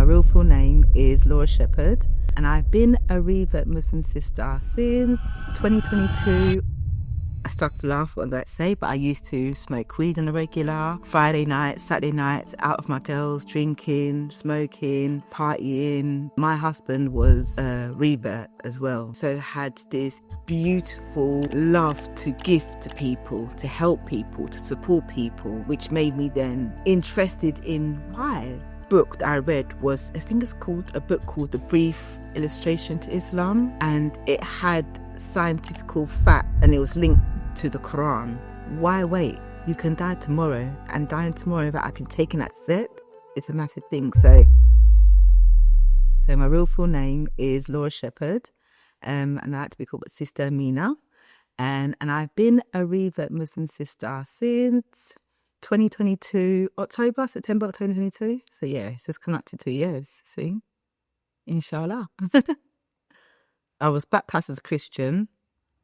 real full name is Laura Shepherd, and I've been a revert Muslim sister since 2022. I stuck for laugh, what I'd say, but I used to smoke weed on a regular. Friday nights, Saturday nights, out with my girls, drinking, smoking, partying. My husband was a revert as well, so had this beautiful love to give to people, to help people, to support people, which made me then interested in why. Book that I read was, I think it's called a book called The Brief Illustration to Islam, and it had scientific fact and it was linked to the Qur'an. Why wait? You can die tomorrow, and dying tomorrow without actually taking that step is a massive thing. So my real full name is Laura Shepherd, and I like to be called Sister Mina, and I've been a revert Muslim sister since 2022, September 2022. So yeah, it's just come up to 2 years soon, inshallah. I was baptised as a Christian.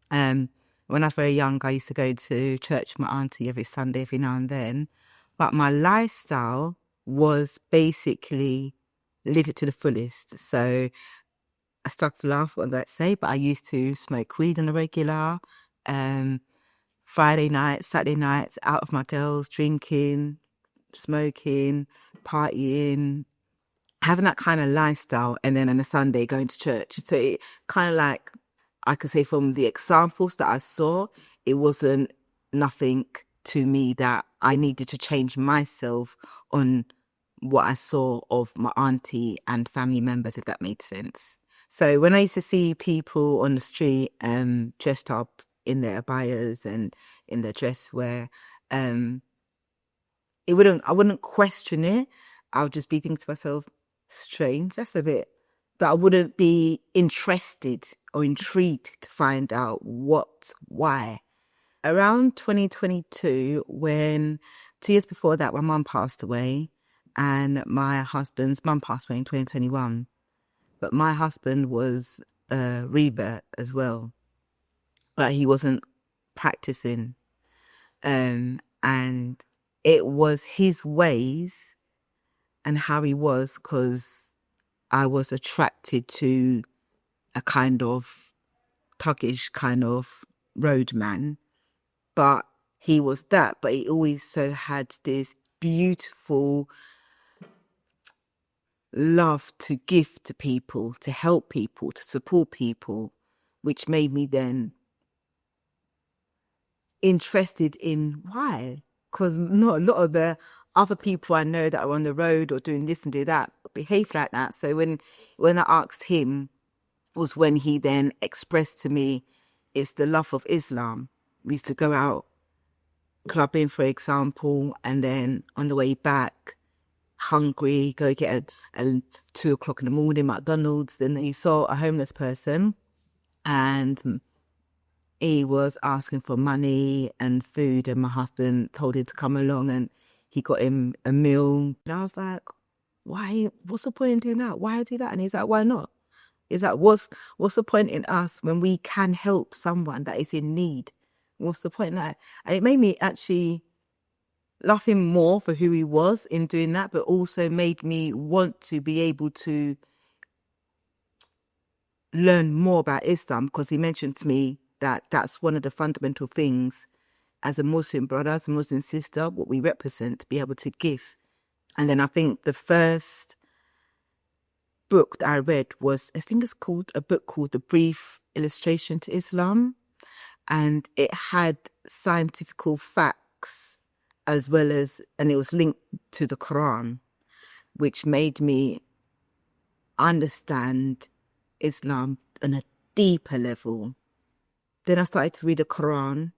When I was very young, I used to go to church with my auntie every Sunday, every now and then. But my lifestyle was basically live it to the fullest. So I stuck for laugh, what I'd say, but I used to smoke weed on a regular. Friday nights, Saturday nights, out with my girls, drinking, smoking, partying, having that kind of lifestyle, and then on a Sunday going to church. So it kind of like, I could say from the examples that I saw, it wasn't nothing to me that I needed to change myself on what I saw of my auntie and family members, if that made sense. So when I used to see people on the street dressed up in their abayas and in their dress wear, I wouldn't question it. I would just be thinking to myself, strange, that's a bit. But I wouldn't be interested or intrigued to find out why. Around 2022, when 2 years before that, my mum passed away, and my husband's mum passed away in 2021. But my husband was a revert as well, but he wasn't practicing. And it was his ways and how he was, because I was attracted to a kind of thuggish kind of roadman, but he was that, but he always so had this beautiful love to give to people, to help people, to support people, which made me then interested in why. Because not a lot of the other people I know that are on the road or doing this and do that behave like that. So when I asked him, was when he then expressed to me, it's the love of Islam. We used to go out clubbing, for example, and then on the way back, hungry, go get a 2 o'clock in the morning McDonald's. Then he saw a homeless person and he was asking for money and food, and my husband told him to come along, and he got him a meal. And I was like, why? What's the point in doing that? Why do that? And he's like, why not? Is that what's the point in us when we can help someone that is in need? What's the point in that? And it made me actually love him more for who he was in doing that, but also made me want to be able to learn more about Islam, because he mentioned to me that that's one of the fundamental things as a Muslim brother, as a Muslim sister, what we represent, to be able to give. And then I think the first book that I read was, I think it's called a book called The Brief Illustration to Islam, and it had scientific facts as well as, and it was linked to the Qur'an, which made me understand Islam on a deeper level. Then I started to read the Qur'an.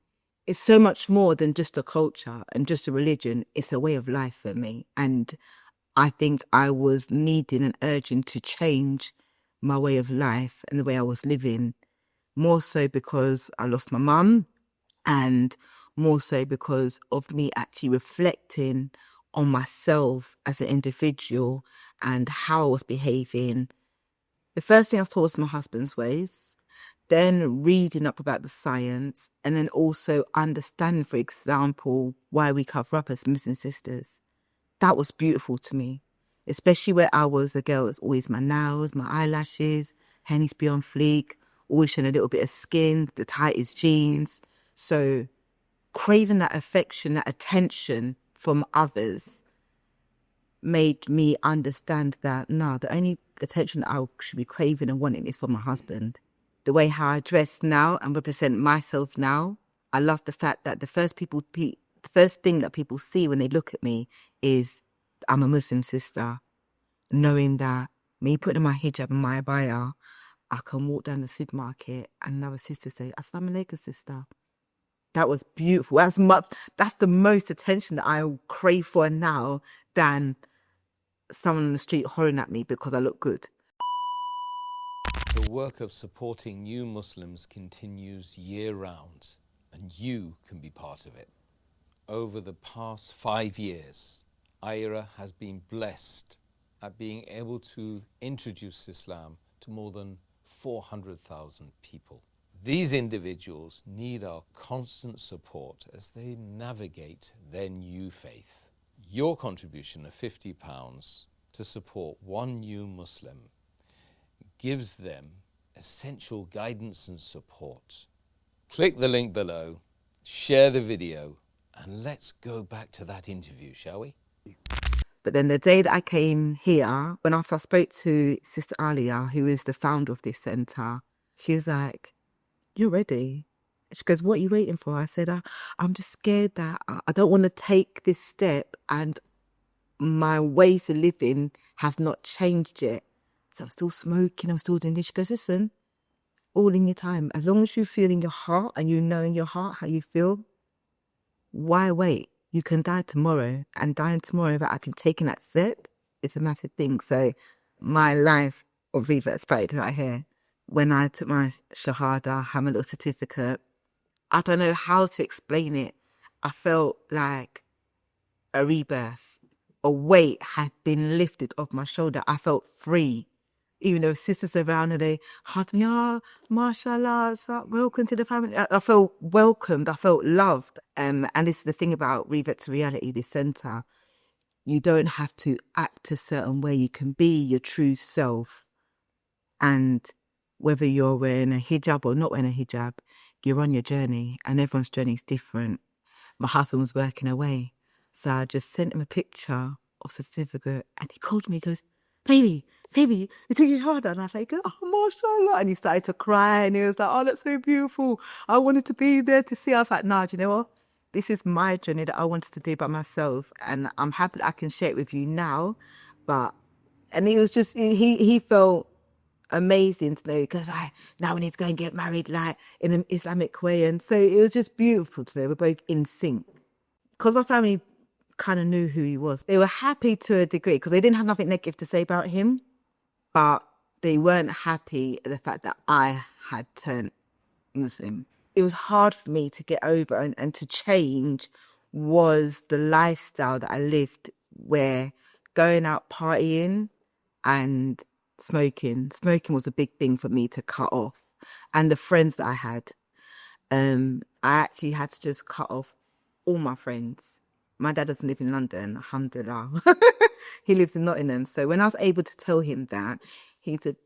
It's so much more than just a culture and just a religion. It's a way of life for me. And I think I was needing and urging to change my way of life and the way I was living, more so because I lost my mum, and more so because of me actually reflecting on myself as an individual and how I was behaving. The first thing I saw was my husband's ways, then reading up about the science, and then also understanding, for example, why we cover up as Muslim sisters. That was beautiful to me. Especially where I was a girl, it's always my nails, my eyelashes, hair needs to be on fleek, always showing a little bit of skin, the tightest jeans. So craving that affection, that attention from others made me understand that, no, the only attention that I should be craving and wanting is from my husband. The way how I dress now and represent myself now, I love the fact that the first thing that people see when they look at me is I'm a Muslim sister. Knowing that me putting on my hijab and my abaya, I can walk down the supermarket and another sister say, Assalamu alaikum, sister. That was beautiful. That's the most attention that I crave for now than someone on the street hollering at me because I look good. The work of supporting new Muslims continues year-round, and you can be part of it. Over the past 5 years, iERA has been blessed at being able to introduce Islam to more than 400,000 people. These individuals need our constant support as they navigate their new faith. Your contribution of £50 to support one new Muslim gives them essential guidance and support. Click the link below, share the video, and let's go back to that interview, shall we? But then the day that I came here, when after I spoke to Sister Alia, who is the founder of this centre, she was like, "You're ready." She goes, "What are you waiting for?" I said, I'm just scared that I don't want to take this step and my ways of living have not changed yet. So I'm still smoking, I'm still doing this. She goes, "Listen, all in your time. As long as you feel in your heart and you know in your heart how you feel, why wait? You can die tomorrow, and dying tomorrow without actually taking that step is a massive thing." So my life of Revert started right here. When I took my Shahada, I had my little certificate. I don't know how to explain it. I felt like a rebirth. A weight had been lifted off my shoulder. I felt free. Even though sisters around and they hugged me, "Oh, mashallah, welcome to the family." I felt welcomed. I felt loved. And this is the thing about Revert to Reality, this centre. You don't have to act a certain way. You can be your true self. And whether you're wearing a hijab or not wearing a hijab, you're on your journey, and everyone's journey is different. My husband was working away, so I just sent him a picture of the certificate, and he called me, he goes, baby, you took your Shahada. And I was like, "Oh, mashallah." And he started to cry, and he was like, "Oh, that's so beautiful. I wanted to be there to see." I was like, "Nah, do you know what? This is my journey that I wanted to do by myself, and I'm happy that I can share it with you now." And he was just, he felt amazing to know, because now we need to go and get married like in an Islamic way. And so it was just beautiful to know we're both in sync. Because my family kind of knew who he was. They were happy to a degree because they didn't have nothing negative to say about him, but they weren't happy at the fact that I had turned Muslim. It was hard for me to get over and to change was the lifestyle that I lived, where going out partying and smoking was a big thing for me to cut off. And the friends that I had, I actually had to just cut off all my friends. My dad doesn't live in London, alhamdulillah. He lives in Nottingham. So when I was able to tell him that, he's an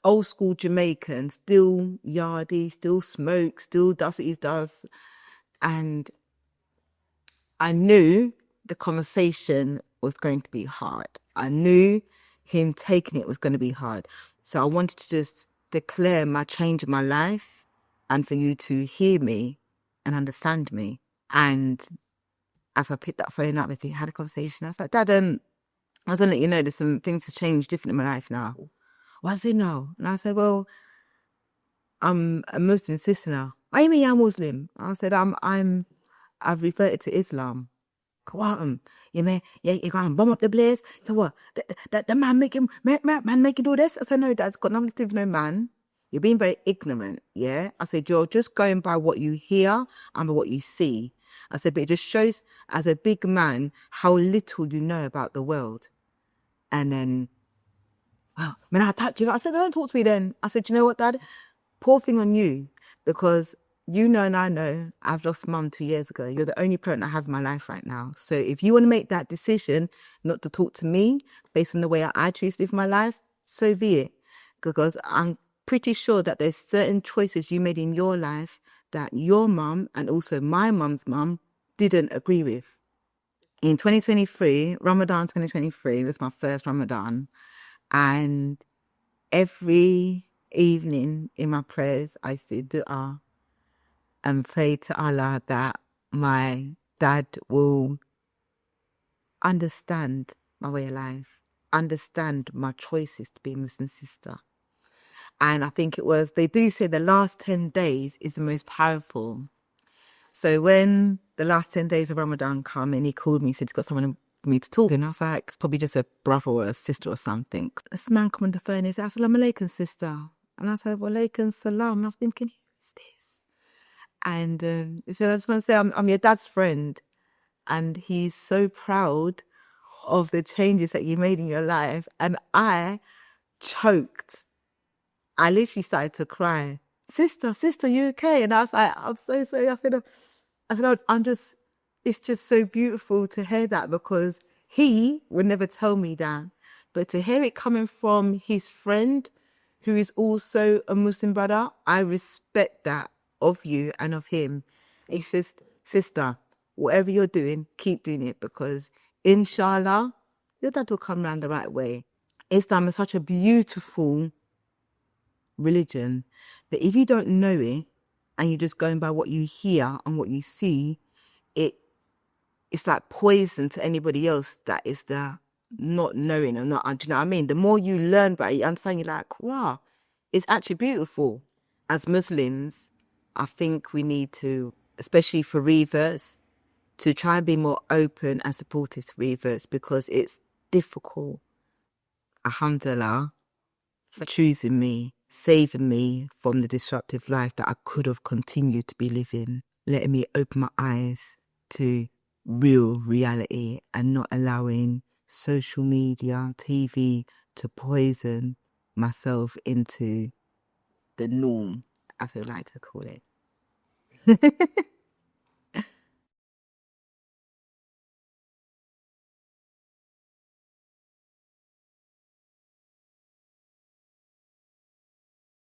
old school Jamaican, still yardie, still smokes, still does what he does. And I knew the conversation was going to be hard. I knew him taking it was going to be hard. So I wanted to just declare my change in my life and for you to hear me and understand me. And as I picked that phone up, we had a conversation. I was like, "Dad, I was going to let you know there's some things to change different in my life now." "What is it now?" And I said, "Well, I'm a Muslim sister now." "What do you mean you're Muslim?" I said, I've reverted to Islam." "What? You mean you gonna bomb up the place? So what? The man making do this?" I said, "No, Dad, it's got nothing to do with no man. You're being very ignorant, yeah?" I said, "You're just going by what you hear and by what you see." I said, "But it just shows as a big man how little you know about the world." And then, "Well, man, I attacked you." I said, "Don't talk to me then." I said, "You know what, Dad? Poor thing on you, because you know and I know I've lost mum 2 years ago. You're the only parent I have in my life right now. So if you want to make that decision not to talk to me based on the way I choose to live my life, so be it. Because I'm pretty sure that there's certain choices you made in your life that your mum and also my mum's mum didn't agree with. In 2023, Ramadan 2023 was my first Ramadan. And every evening in my prayers, I say dua and pray to Allah that my dad will understand my way of life, understand my choices to be a Muslim sister. And I think they do say the last 10 days is the most powerful. So when the last 10 days of Ramadan come and he called me, he said he's got someone for me to talk to. And I was like, it's probably just a brother or a sister or something. This man come on the phone and he said, Assalamu alaikum, sister. And I said, wa alaikum salam. And I was thinking, who's this? And he said, I just want to say, I'm your dad's friend. And he's so proud of the changes that you made in your life. And I choked. I literally started to cry. Sister, you okay? And I was like, I'm so sorry. I said, it's just so beautiful to hear that, because he would never tell me that. But to hear it coming from his friend, who is also a Muslim brother, I respect that of you and of him. He says, sister, whatever you're doing, keep doing it, because inshallah, your dad will come around the right way. Islam is such a beautiful religion that if you don't know it and you're just going by what you hear and what you see, it's like poison to anybody else that is the not knowing or not. Do you know what I mean? The more you learn about it, you understand, you're like, wow, it's actually beautiful. As Muslims, I think we need to, especially for reverts, to try and be more open and supportive to reverts, because it's difficult. Alhamdulillah for choosing me, saving me from the disruptive life that I could have continued to be living, letting me open my eyes to real reality and not allowing social media, TV to poison myself into the norm, as I like to call it.